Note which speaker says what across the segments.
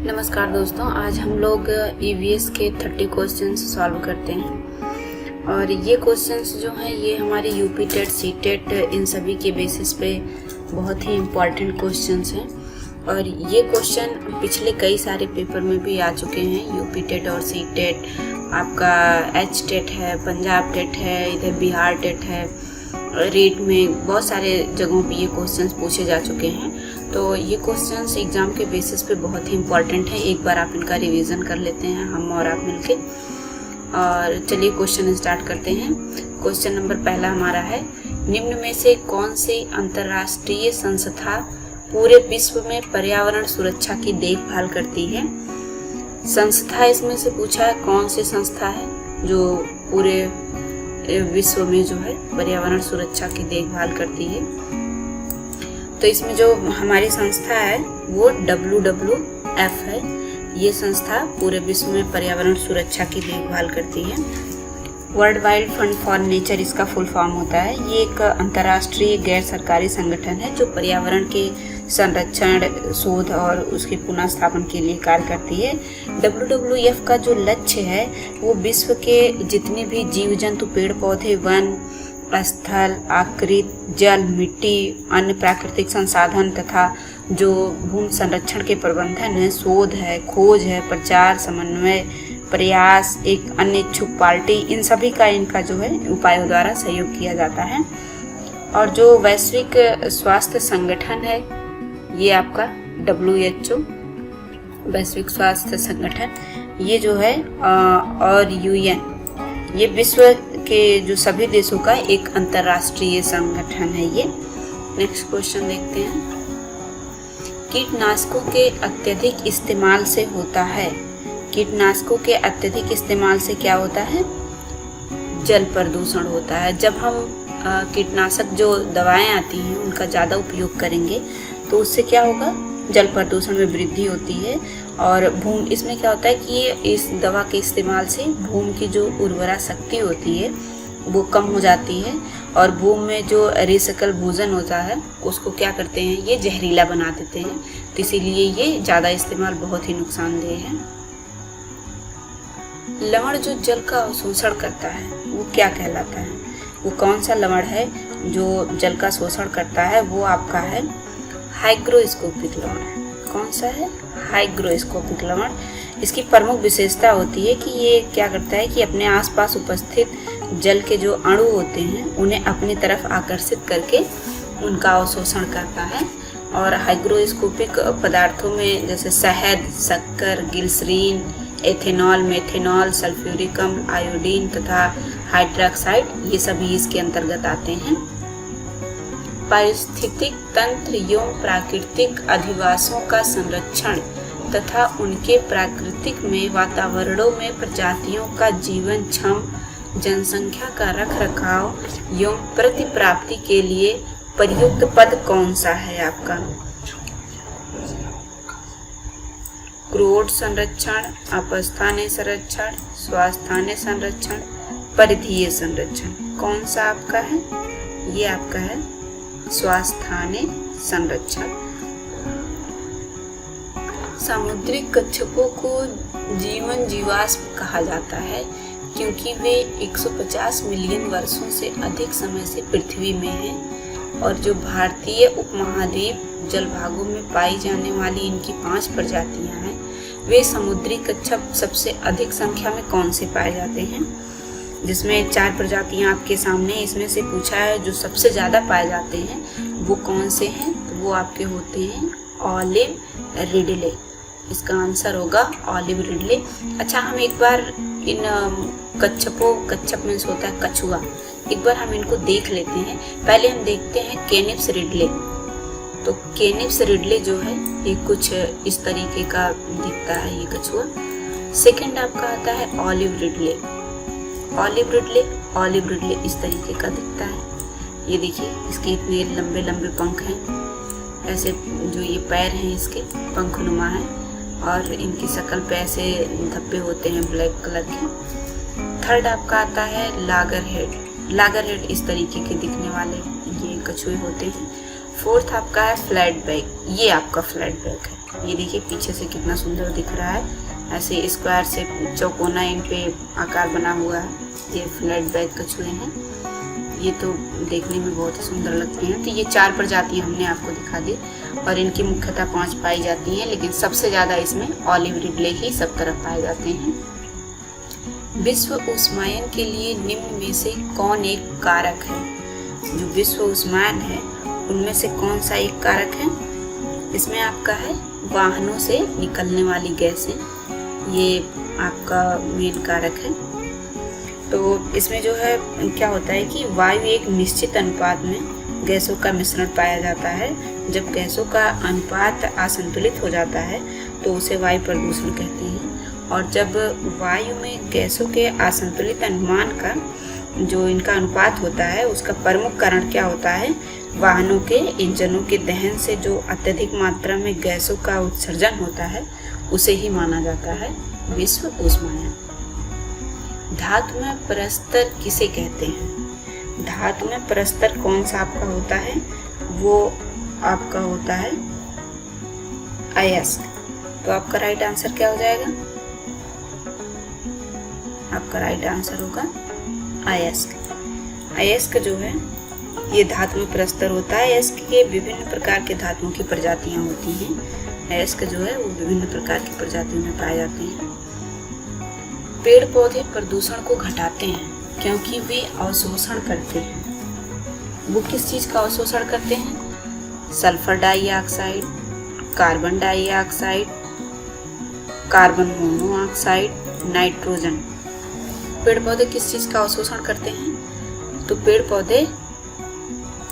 Speaker 1: नमस्कार दोस्तों, आज हम लोग ईवीएस के 30 क्वेश्चंस सॉल्व करते हैं। और ये क्वेश्चंस जो हैं ये हमारे यूपी टेट, सी टेट इन सभी के बेसिस पे बहुत ही इम्पॉर्टेंट क्वेश्चंस हैं। और ये क्वेश्चन पिछले कई सारे पेपर में भी आ चुके हैं। यूपी टेट और सी टेट, आपका एच टेट है, पंजाब टेट है, इधर बिहार टेट है, रेट में बहुत सारे जगहों पे ये क्वेश्चंस पूछे जा चुके हैं। तो ये क्वेश्चंस एग्ज़ाम के बेसिस पे बहुत ही इम्पॉर्टेंट है। एक बार आप इनका रिवीजन कर लेते हैं, हम और आप मिलके। और चलिए क्वेश्चन स्टार्ट करते हैं। क्वेश्चन नंबर पहला हमारा है, निम्न में से कौन सी अंतर्राष्ट्रीय संस्था पूरे विश्व में पर्यावरण सुरक्षा की देखभाल करती है? संस्था इसमें से पूछा है, कौन सी संस्था है जो पूरे विश्व में जो है पर्यावरण सुरक्षा की देखभाल करती है? तो इसमें जो हमारी संस्था है वो WWF है। ये संस्था पूरे विश्व में पर्यावरण सुरक्षा की देखभाल करती है। World wide fund for nature इसका फुल फॉर्म होता है। ये एक अंतर्राष्ट्रीय गैर सरकारी संगठन है जो पर्यावरण के संरक्षण, शोध और उसके पुनः स्थापन के लिए कार्य करती है। WWF का जो लक्ष्य है वो विश्व के जितने भी जीव जंतु, पेड़ पौधे, वन, स्थल, आकृति, जल, मिट्टी, अन्य प्राकृतिक संसाधन तथा जो भूमि संरक्षण के प्रबंधन है, शोध है, खोज है, प्रचार, समन्वय, प्रयास, एक अन्य इच्छुक पार्टी, इन सभी का इनका जो है उपायों द्वारा सहयोग किया जाता है। और जो वैश्विक स्वास्थ्य संगठन है ये आपका WHO, वैश्विक स्वास्थ्य संगठन, ये जो है और UN, ये विश्व के जो सभी देशों का एक अंतर्राष्ट्रीय संगठन है ये। नेक्स्ट क्वेश्चन देखते हैं। कीटनाशकों के अत्यधिक इस्तेमाल से होता है, कीटनाशकों के अत्यधिक इस्तेमाल से क्या होता है? जल प्रदूषण होता है। जब हम कीटनाशक जो दवाएं आती हैं उनका ज़्यादा उपयोग करेंगे तो उससे क्या होगा? जल प्रदूषण में वृद्धि होती है। और भूमि, इसमें क्या होता है कि इस दवा के इस्तेमाल से भूमि की जो उर्वरा शक्ति होती है वो कम हो जाती है। और भूमि में जो रिसाइकल भोजन होता है उसको क्या करते हैं, ये जहरीला बना देते हैं। तो इसीलिए ये ज़्यादा इस्तेमाल बहुत ही नुकसानदेह है। लवण जो जल का अवशोषण करता है वो क्या कहलाता है? वो कौन सा लवण है जो जल का शोषण करता है? वो आपका है हाइग्रोस्कोपिक लवण। कौन सा है? हाइग्रोस्कोपिक लवण। इसकी प्रमुख विशेषता होती है कि ये क्या करता है कि अपने आसपास उपस्थित जल के जो अणु होते हैं उन्हें अपनी तरफ आकर्षित करके उनका अवशोषण करता है। और हाइग्रोस्कोपिक पदार्थों में जैसे शहद, शक्कर, ग्लिसरीन, एथेनॉल, मेथेनॉल, सल्फ्यूरिक अम्ल, आयोडीन तथा हाइड्रोक्साइड, ये सभी इसके अंतर्गत आते हैं। पारिस्थितिक तंत्र एवं प्राकृतिक अधिवासों का संरक्षण तथा उनके प्राकृतिक में वातावरणों में प्रजातियों का जीवन क्षम, जनसंख्या का रखरखाव एवं प्रतिप्राप्ति के लिए प्रयुक्त पद कौन सा है आपका? क्रोड संरक्षण, अपस्थानीय संरक्षण, स्वास्थानीय संरक्षण, परिधीय संरक्षण, कौन सा आपका है? ये आपका है स्वास्थानीय संरक्षण। सामुद्रिक कच्छपों को जीवन जीवाश्म कहा जाता है क्योंकि वे 150 मिलियन वर्षों से अधिक समय से पृथ्वी में हैं। और जो भारतीय उपमहाद्वीप जलभागों में पाई जाने वाली इनकी 5 प्रजातियां हैं, वे समुद्री कच्छप सबसे अधिक संख्या में कौन से पाए जाते हैं? जिसमें 4 प्रजातियां आपके सामने इसमें से पूछा है जो सबसे ज़्यादा पाए जाते हैं वो कौन से हैं? तो वो आपके होते हैं ऑलिव रिडले। इसका आंसर होगा ऑलिव रिडले। अच्छा, हम एक बार इन कच्छप मीन्स होता है कछुआ, एक बार हम इनको देख लेते हैं। पहले हम देखते हैं केनिप्स रिडले। तो केनिप्स रिडले जो है ये कुछ इस तरीके का दिखता है ये कछुआ। सेकंड आपका आता है ऑलिव रिडले। ऑलिव रिडले इस तरीके का दिखता है। ये देखिए, इसके इतने लंबे लंबे पंख हैं, ऐसे जो ये पैर हैं इसके पंखनुमा हैं, और इनकी शक्ल पे ऐसे धब्बे होते हैं ब्लैक कलर के। थर्ड आपका आता है लागरहेड, इस तरीके के दिखने वाले ये कछुए होते हैं। फोर्थ आपका है फ्लैट बैक, ये आपका फ्लैट बैक है। ये देखिए पीछे से कितना सुंदर दिख रहा है। ऐसे स्क्वायर से चौकोना इन पे आकार बना हुआ है। ये फ्लैट बैक कछुए हैं। ये तो देखने में बहुत ही सुंदर लगते हैं। तो ये 4 प्रजातियां हमने आपको दिखा दी और इनकी मुख्यतः 5 पाई जाती हैं, लेकिन सबसे ज़्यादा इसमें ऑलिव रिडले ही सब तरफ पाए जाते हैं। विश्व ऊष्मायन के लिए निम्न में से कौन एक कारक है? जो विश्व ऊष्मायन है उनमें से कौन सा एक कारक है? इसमें आपका है वाहनों से निकलने वाली गैसें, ये आपका मेन कारक है। तो इसमें जो है क्या होता है कि वायु एक निश्चित अनुपात में गैसों का मिश्रण पाया जाता है। जब गैसों का अनुपात असंतुलित हो जाता है तो उसे वायु प्रदूषण कहते हैं। और जब वायु में गैसों के असंतुलित अनुमान का जो इनका अनुपात होता है उसका प्रमुख कारण क्या होता है? वाहनों के इंजनों के दहन से जो अत्यधिक मात्रा में गैसों का उत्सर्जन होता है उसे ही माना जाता है विश्व ऊष्मायन। धातु में परस्तर किसे कहते हैं? धातु में परस्तर कौन सा आपका होता है? वो आपका होता है अयस्क। तो आपका राइट आंसर क्या हो जाएगा? आपका राइट आंसर होगा अयस्क। अयस्क जो है ये धातु में परस्तर होता है। अयस्क के विभिन्न प्रकार के धातुओं की प्रजातियां होती हैं। अयस्क जो है वो विभिन्न प्रकार की प्रजातियों में पाए जाते हैं। पेड़ पौधे प्रदूषण को घटाते हैं क्योंकि वे अवशोषण करते हैं। वो किस चीज का अवशोषण करते हैं? Sulphur dioxide, carbon dioxide, carbon monoxide, nitrogen. पेड़ पौधे किस चीज का अवशोषण करते हैं? तो पेड़ पौधे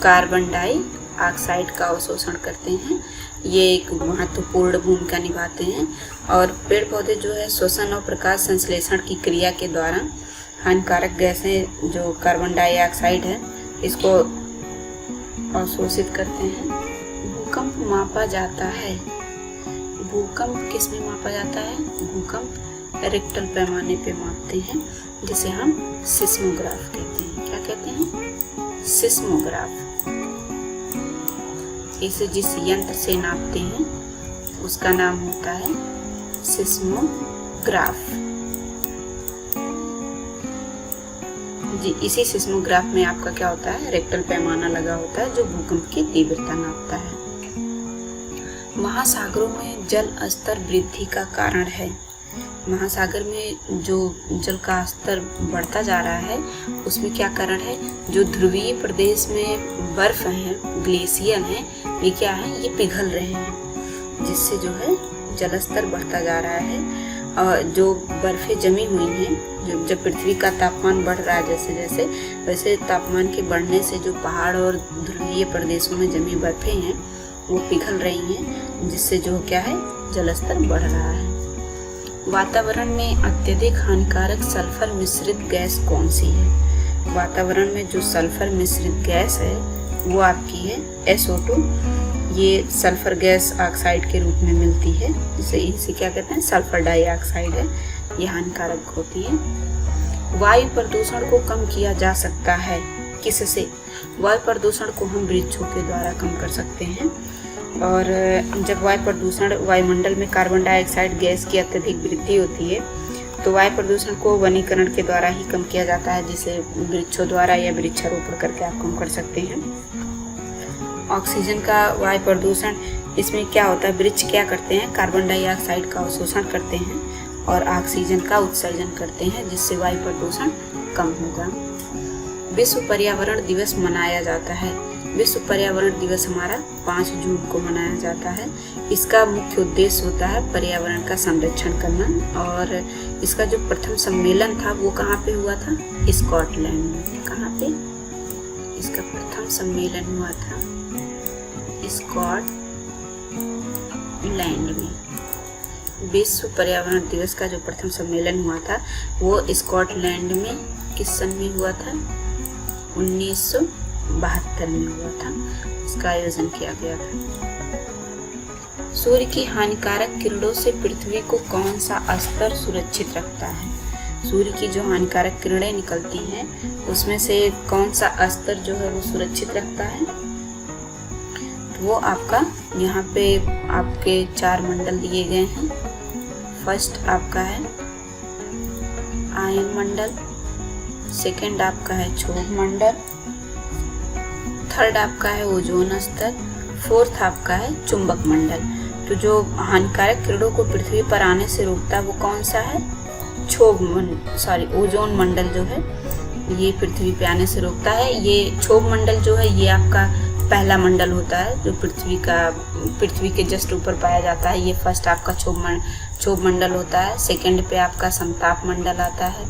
Speaker 1: कार्बन डाइऑक्साइड का अवशोषण करते हैं। ये एक महत्वपूर्ण भूमिका निभाते हैं। और पेड़ पौधे जो है श्वसन और प्रकाश संश्लेषण की क्रिया के द्वारा हानिकारक गैसें जो कार्बन डाइऑक्साइड है इसको अवशोषित करते हैं। भूकंप मापा जाता है। भूकंप किस में मापा जाता है? भूकंप रिक्टर पैमाने पे मापते हैं जिसे हम सिस्मोग्राफ कहते हैं। क्या कहते हैं? सिस्मोग्राफ। इसे जिस यंत्र से नापते हैं उसका नाम होता है सिस्मोग्राफ। जी, इसी सिस्मोग्राफ में आपका क्या होता है? रेक्टल पैमाना लगा होता है जो भूकंप की तीव्रता नापता है। महासागरों में जल स्तर वृद्धि का कारण है। महासागर में जो जल का स्तर बढ़ता जा रहा है उसमें क्या कारण है? जो ध्रुवीय प्रदेश में बर्फ है, ग्लेशियर है, ये क्या है? ये पिघल रहे हैं जिससे जो है जल स्तर बढ़ता जा रहा है। और जो बर्फें जमी हुई हैं, जब पृथ्वी का तापमान बढ़ रहा है जैसे जैसे, वैसे तापमान के बढ़ने से जो पहाड़ और ध्रुवीय प्रदेशों में जमी बर्फें हैं वो पिघल रही हैं जिससे जो क्या है? जल स्तर बढ़ रहा है। वातावरण में अत्यधिक हानिकारक सल्फर मिश्रित गैस कौन सी है? वातावरण में जो सल्फर मिश्रित गैस है वो आपकी है SO2। ये सल्फर गैस ऑक्साइड के रूप में मिलती है, इसे क्या कहते हैं? सल्फर डाइऑक्साइड है। ये हानिकारक होती है। वायु प्रदूषण को कम किया जा सकता है किससे? वायु प्रदूषण को हम वृक्षों के द्वारा कम कर सकते हैं। और जब वायुमंडल में कार्बन डाइऑक्साइड गैस की अत्यधिक वृद्धि होती है तो वायु प्रदूषण को वनीकरण के द्वारा ही कम किया जाता है, जिसे वृक्षों द्वारा या वृक्षारोपण करके आप कम कर सकते हैं। ऑक्सीजन का वायु प्रदूषण, इसमें क्या होता है? वृक्ष क्या करते हैं? कार्बन डाइऑक्साइड का अवशोषण करते हैं और ऑक्सीजन का उत्सर्जन करते हैं जिससे वायु प्रदूषण कम होगा। विश्व पर्यावरण दिवस मनाया जाता है। विश्व पर्यावरण दिवस हमारा 5 जून को मनाया जाता है। इसका मुख्य उद्देश्य होता है पर्यावरण का संरक्षण करना। और इसका जो प्रथम सम्मेलन था वो कहाँ पे हुआ था? स्कॉटलैंड में। कहाँ पे? इसका प्रथम सम्मेलन हुआ था स्कॉटलैंड में। विश्व पर्यावरण दिवस का जो प्रथम सम्मेलन हुआ था वो स्कॉटलैंड में किस सन में हुआ था? 1972 में हुआ था। इसका आयोजन किया गया था। सूर्य की हानिकारक किरणों से पृथ्वी को कौन सा स्तर सुरक्षित रखता है? सूर्य की जो हानिकारक किरणें निकलती हैं उसमें से कौन सा स्तर जो है वो सुरक्षित रखता है? तो वो आपका यहाँ पे आपके 4 मंडल दिए गए हैं। फर्स्ट आपका है आयन मंडल, सेकंड आपका है क्षोभ मंडल, थर्ड आपका है ओजोन स्तर, फोर्थ आपका है चुंबक मंडल। तो जो हानिकारक किरणों को पृथ्वी पर आने से रोकता है वो कौन सा है? ओजोन मंडल जो है ये पृथ्वी पे आने से रोकता है। ये क्षोभ मंडल जो है ये आपका पहला मंडल होता है जो पृथ्वी के जस्ट ऊपर पाया जाता है। ये फर्स्ट आपका क्षोभ मंडल होता है। सेकंड पे आपका समताप मंडल आता है।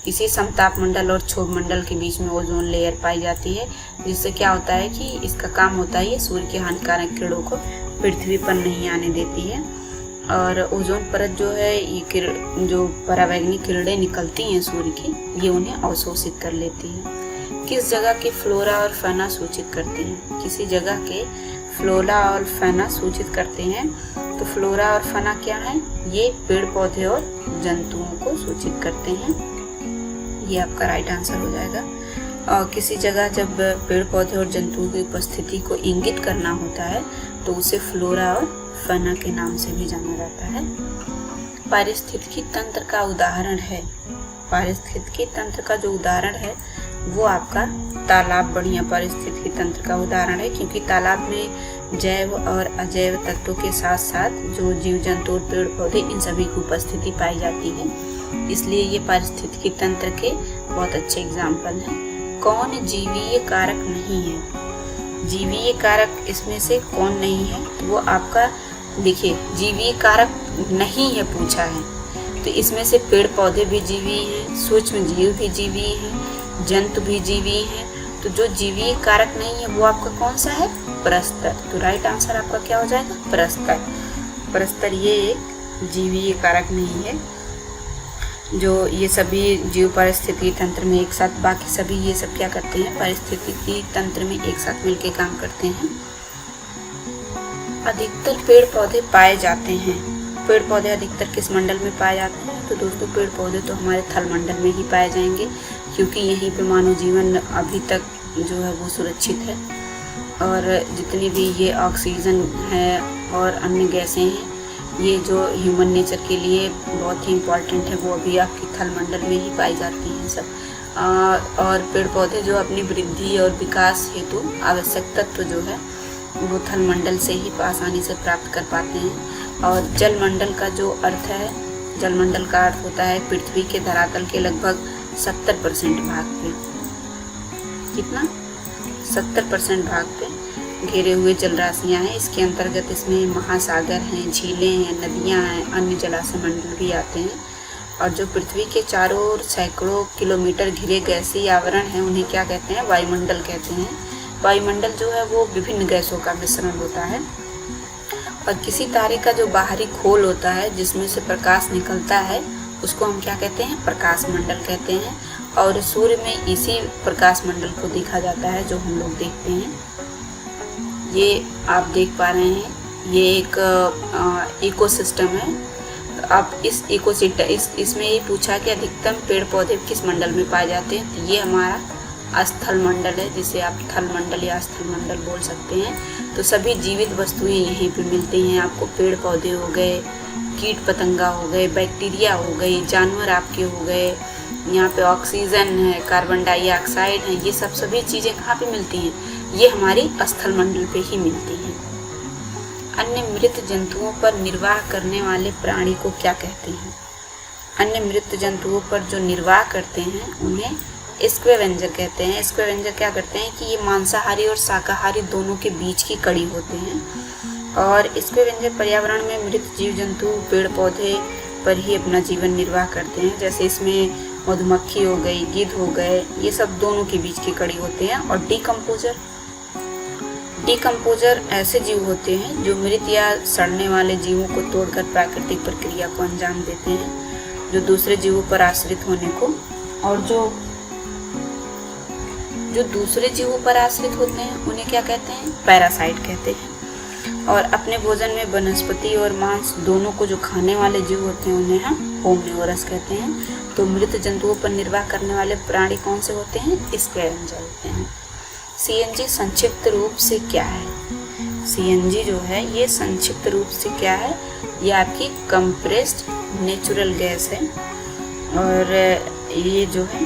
Speaker 1: इसी समताप मंडल और क्षोभ मंडल के बीच में ओजोन लेयर पाई जाती है, जिससे क्या होता है कि इसका काम होता है ये सूर्य के हानिकारक किरणों को पृथ्वी पर नहीं आने देती है। और ओजोन परत जो है ये जो परावैंगनी किरणें निकलती हैं सूर्य की, ये उन्हें अवशोषित कर लेती है। किस जगह के फ्लोरा और फैना सूचित करते हैं? किसी जगह के फ्लोरा और फैना सूचित करते हैं। तो फ्लोरा और फैना क्या है? ये पेड़ पौधे और जंतुओं को सूचित करते हैं। ये आपका राइट आंसर हो जाएगा। और किसी जगह जब पेड़ पौधे और जंतुओं की उपस्थिति को इंगित करना होता है तो उसे फ्लोरा और फैना के नाम से भी जाना जाता है। पारिस्थितिकी तंत्र का उदाहरण है, पारिस्थितिकी तंत्र का जो उदाहरण है वो आपका तालाब बढ़िया पारिस्थितिकी तंत्र का उदाहरण है, क्योंकि तालाब में जैव और अजैव तत्वों के साथ साथ जो जीव जंतु और पेड़ पौधे इन सभी की उपस्थिति पाई जाती है, इसलिए ये पारिस्थितिकी तंत्र के बहुत अच्छे एग्जाम्पल हैं। कौन जीवीय कारक नहीं है? जीवीय कारक इसमें से कौन नहीं है? तो वो आपका देखिए जीवीय कारक नहीं है पूछा है, तो इसमें से पेड़ पौधे भी जीवी हैं, सूक्ष्म जीव भी जीवी हैं, जंतु भी जीवी हैं। तो जो जीवीय कारक नहीं है वो आपका कौन सा है? परस्तर। तो राइट आंसर आपका क्या हो जाएगा? परस्तर। परस्तर ये एक जीवीय कारक नहीं है। जो ये सभी जीव पारिस्थितिकी तंत्र में एक साथ, बाकी सभी ये सब क्या करते हैं? पारिस्थितिकी तंत्र में एक साथ मिलकर काम करते हैं। अधिकतर पेड़ पौधे पाए जाते हैं। पेड़ पौधे अधिकतर किस मंडल में पाए जाते हैं? तो दोस्तों पेड़ पौधे तो हमारे थल मंडल में ही पाए जाएंगे, क्योंकि यहीं पे मानव जीवन अभी तक जो है वो सुरक्षित है। और जितनी भी ये ऑक्सीजन है और अन्य गैसें हैं, ये जो ह्यूमन नेचर के लिए बहुत ही इम्पॉर्टेंट है, वो अभी आपकी थल मंडल में ही पाई जाती हैं सब। और पेड़ पौधे जो अपनी वृद्धि और विकास हेतु आवश्यक तत्व जो है वो थल मंडल से ही आसानी से प्राप्त कर पाते हैं। और जल मंडल का जो अर्थ है, जल मंडल का अर्थ होता है पृथ्वी के धरातल के लगभग 70% भाग पे, कितना? 70% भाग पे घेरे हुए जल राशियाँ हैं। इसके अंतर्गत इसमें महासागर हैं, झीलें हैं, नदियाँ हैं, अन्य जलाशय मंडल भी आते हैं। और जो पृथ्वी के चारों ओर सैकड़ों किलोमीटर घिरे गैसीय आवरण है उन्हें क्या कहते हैं? वायुमंडल कहते हैं। वायुमंडल जो है वो विभिन्न गैसों का मिश्रण होता है। और किसी तारे का जो बाहरी खोल होता है जिसमें से प्रकाश निकलता है उसको हम क्या कहते हैं? प्रकाश मंडल कहते हैं। और सूर्य में इसी प्रकाश मंडल को देखा जाता है जो हम लोग देखते हैं। ये आप देख पा रहे हैं, ये एक इकोसिस्टम है। अब इस इकोसिस्टम इसमें ये पूछा कि अधिकतम पेड़ पौधे किस मंडल में पाए जाते हैं? तो ये हमारा स्थल मंडल है, जिसे आप थल मंडल या स्थल मंडल बोल सकते हैं। तो सभी जीवित वस्तुएं यहीं पे मिलती हैं आपको। पेड़ पौधे हो गए, कीट पतंगा हो गए, बैक्टीरिया हो गई, जानवर आपके हो गए, यहाँ पे ऑक्सीजन है, कार्बन डाइऑक्साइड है, ये सब सभी चीज़ें कहाँ पे मिलती हैं? ये हमारी स्थल मंडल पे ही मिलती हैं। अन्य मृत जंतुओं पर निर्वाह करने वाले प्राणी को क्या कहते हैं? अन्य मृत जंतुओं पर जो निर्वाह करते हैं उन्हें स्क्वेवेंजर कहते हैं। स्क्वेवेंजर क्या करते हैं कि ये मांसाहारी और शाकाहारी दोनों के बीच की कड़ी होते हैं। और स्क्वेवेंजर पर्यावरण में मृत जीव जंतु पेड़ पौधे पर ही अपना जीवन निर्वाह करते हैं। जैसे इसमें मधुमक्खी हो गई, गिद्ध हो गए, ये सब दोनों के बीच की कड़ी होते हैं। और डिकम्पोजर ऐसे जीव होते हैं जो मृत या सड़ने वाले जीवों को तोड़कर प्राकृतिक प्रक्रिया को अंजाम देते हैं, जो दूसरे जीवों पर आश्रित होने को, और जो दूसरे जीवों पर आश्रित होते हैं उन्हें क्या कहते हैं? पैरासाइट कहते हैं। और अपने भोजन में वनस्पति और मांस दोनों को जो खाने वाले जीव होते हैं उन्हें हम ओमनिवोरस कहते हैं। तो मृत जंतुओं पर निर्वाह करने वाले प्राणी कौन से होते हैं? स्क्वेवेंजर होते हैं। सीएनजी संक्षिप्त रूप से क्या है? सीएनजी जो है ये संक्षिप्त रूप से क्या है? ये आपकी कंप्रेस्ड नेचुरल गैस है और ये जो है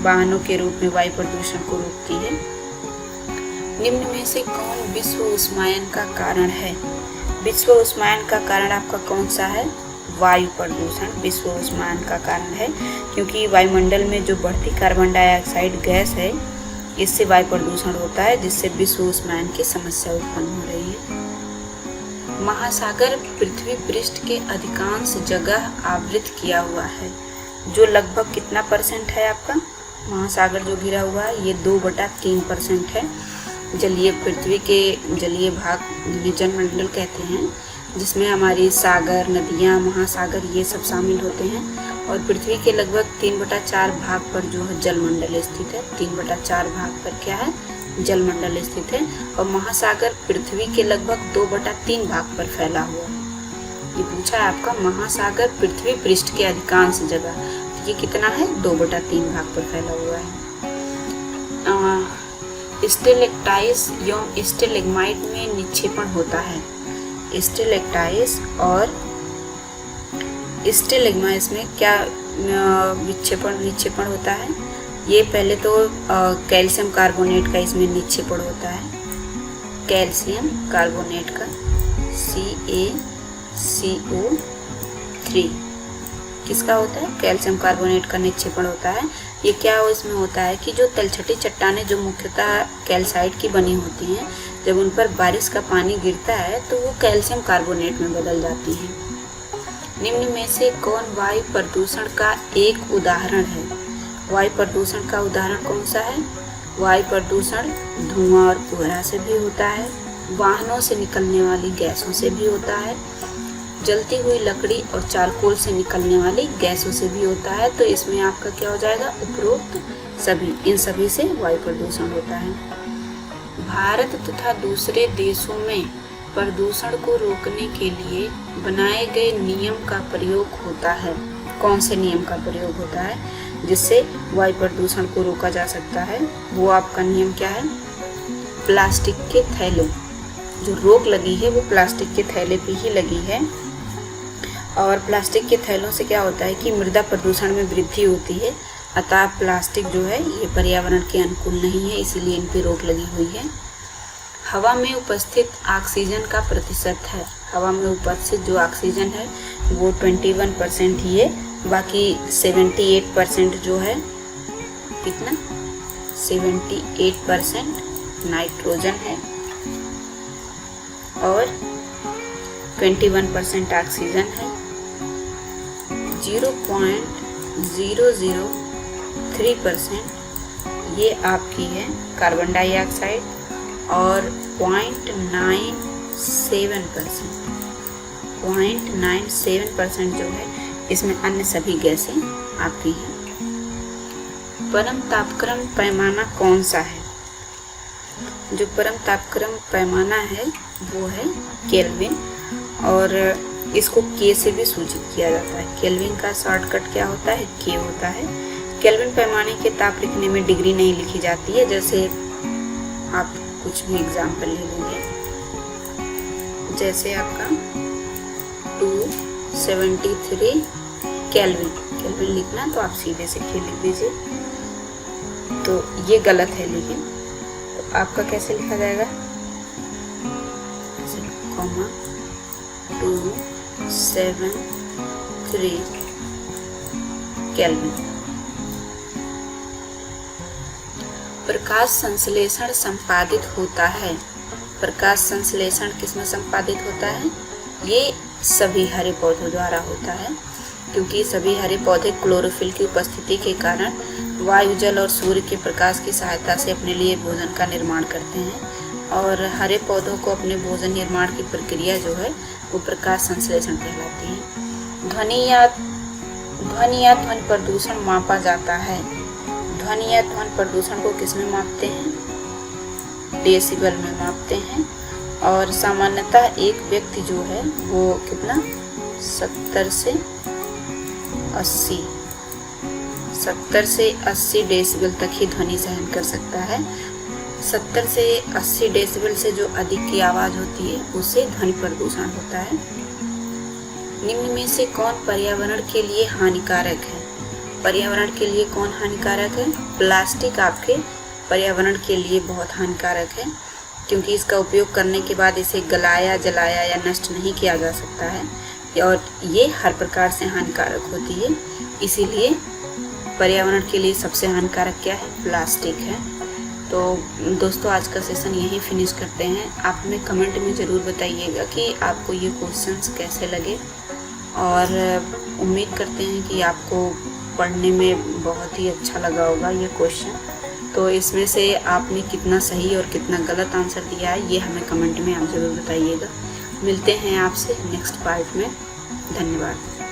Speaker 1: वाहनों के रूप में वायु प्रदूषण को रोकती है। निम्न में से कौन विश्व उष्मायन का कारण है? विश्व उष्मायन का कारण आपका कौन सा है? वायु प्रदूषण विश्व उष्मायन का कारण है, क्योंकि वायुमंडल में जो बढ़ती कार्बन डाइऑक्साइड गैस है इससे वायु प्रदूषण होता है, जिससे विश्व उष्मायन की समस्या उत्पन्न हो रही है। महासागर पृथ्वी पृष्ठ के अधिकांश जगह आवृत किया हुआ है, जो लगभग कितना % है आपका? महासागर जो घिरा हुआ है ये 2/3% है। जलीय पृथ्वी के जलीय भाग जिन्हें जलमंडल कहते हैं, जिसमें हमारी सागर, नदियाँ, महासागर ये सब शामिल होते हैं। और पृथ्वी के लगभग 3/4 भाग पर जो है जलमंडल स्थित है। 3/4 भाग पर क्या है? जलमंडल स्थित है। और महासागर पृथ्वी के लगभग 2/3 भाग पर फैला हुआ है। ये पूछा है आपका, महासागर पृथ्वी पृष्ठ के अधिकांश जगह, तो ये कितना है? 2/3 भाग पर फैला हुआ है। स्टेलेक्टाइस एवं स्टेलेग्माइट में निक्षेपण होता है। स्टेलेक्टाइस और स्टेलेग्माइट में क्या निक्षेपण होता है? ये पहले तो कैल्शियम कार्बोनेट का इसमें निक्षेपण होता है। कैल्शियम कार्बोनेट का CaCO3 किसका होता है? कैल्शियम कार्बोनेट का निक्षेपण होता है। ये क्या इसमें होता है कि जो तलछटी चट्टानें जो मुख्यतः कैल्साइट की बनी होती हैं, जब उन पर बारिश का पानी गिरता है तो वो कैल्शियम कार्बोनेट में बदल जाती हैं। निम्न में से कौन वायु प्रदूषण का एक उदाहरण है? वायु प्रदूषण का उदाहरण कौन सा है? वायु प्रदूषण धुआं और कोहरा से भी होता है, वाहनों से निकलने वाली गैसों से भी होता है, जलती हुई लकड़ी और चारकोल से निकलने वाली गैसों से भी होता है। तो इसमें आपका क्या हो जाएगा? उपरोक्त सभी, इन सभी से वायु प्रदूषण होता है। भारत तथा दूसरे देशों में प्रदूषण को रोकने के लिए बनाए गए नियम का प्रयोग होता है। कौन से नियम का प्रयोग होता है जिससे वायु प्रदूषण को रोका जा सकता है? वो आपका नियम क्या है? प्लास्टिक के थैले, जो रोक लगी है वो प्लास्टिक के थैले पे ही लगी है। और प्लास्टिक के थैलों से क्या होता है कि मृदा प्रदूषण में वृद्धि होती है। अतः प्लास्टिक जो है ये पर्यावरण के अनुकूल नहीं है, इसीलिए इन पे रोक लगी हुई है। हवा में उपस्थित ऑक्सीजन का प्रतिशत है। हवा में उपस्थित जो ऑक्सीजन है वो 21% ही है, बाकी 78% जो है, कितना? 78% नाइट्रोजन है और 21% ऑक्सीजन है। 0.003% ये आपकी है कार्बन डाइऑक्साइड और 0.97% जो है इसमें अन्य सभी गैसें आपकी हैं। परम तापक्रम पैमाना कौन सा है? जो परम तापक्रम पैमाना है वो है केल्विन, और इसको के से भी सूचित किया जाता है। केल्विन का शॉर्टकट क्या होता है? के होता है। केल्विन पैमाने के ताप लिखने में डिग्री नहीं लिखी जाती है, जैसे आप कुछ भी एग्जाम्पल ले लेंगे, जैसे आपका 273 केल्विन, केल्विन लिखना तो आप सीधे से के लिख दीजिए, तो ये गलत है। लेकिन तो आपका कैसे लिखा जाएगा? Comma 273 kelvin. प्रकाश संश्लेषण संपादित होता है। प्रकाश संश्लेषण किसमें संपादित होता है? ये सभी हरे पौधों द्वारा होता है, क्योंकि सभी हरे पौधे क्लोरोफिल की उपस्थिति के कारण वायु, जल और सूर्य के प्रकाश की सहायता से अपने लिए भोजन का निर्माण करते हैं। और हरे पौधों को अपने भोजन निर्माण की प्रक्रिया जो है वो प्रकाश संश्लेषण कहलाती है। ध्वनि या ध्वनि प्रदूषण मापा जाता है। ध्वनि या ध्वनि प्रदूषण को किसमें मापते हैं? डेसिबल में मापते हैं। और सामान्यतः एक व्यक्ति जो है वो कितना 70 से 80 डेसिबल तक ही ध्वनि सहन कर सकता है। 70 से 80 डेसिबल से जो अधिक की आवाज़ होती है उससे ध्वनि प्रदूषण होता है। निम्न में से कौन पर्यावरण के लिए हानिकारक है? पर्यावरण के लिए कौन हानिकारक है? प्लास्टिक आपके पर्यावरण के लिए बहुत हानिकारक है, क्योंकि इसका उपयोग करने के बाद इसे गलाया, जलाया या नष्ट नहीं किया जा सकता है और ये हर प्रकार से हानिकारक होती है। इसीलिए पर्यावरण के लिए सबसे हानिकारक क्या है? प्लास्टिक है। तो दोस्तों, आज का सेशन यहीं फिनिश करते हैं। आप हमें कमेंट में ज़रूर बताइएगा कि आपको ये क्वेश्चंस कैसे लगे, और उम्मीद करते हैं कि आपको पढ़ने में बहुत ही अच्छा लगा होगा ये क्वेश्चन। तो इसमें से आपने कितना सही और कितना गलत आंसर दिया है ये हमें कमेंट में आप ज़रूर बताइएगा। मिलते हैं आपसे नेक्स्ट पार्ट में। धन्यवाद।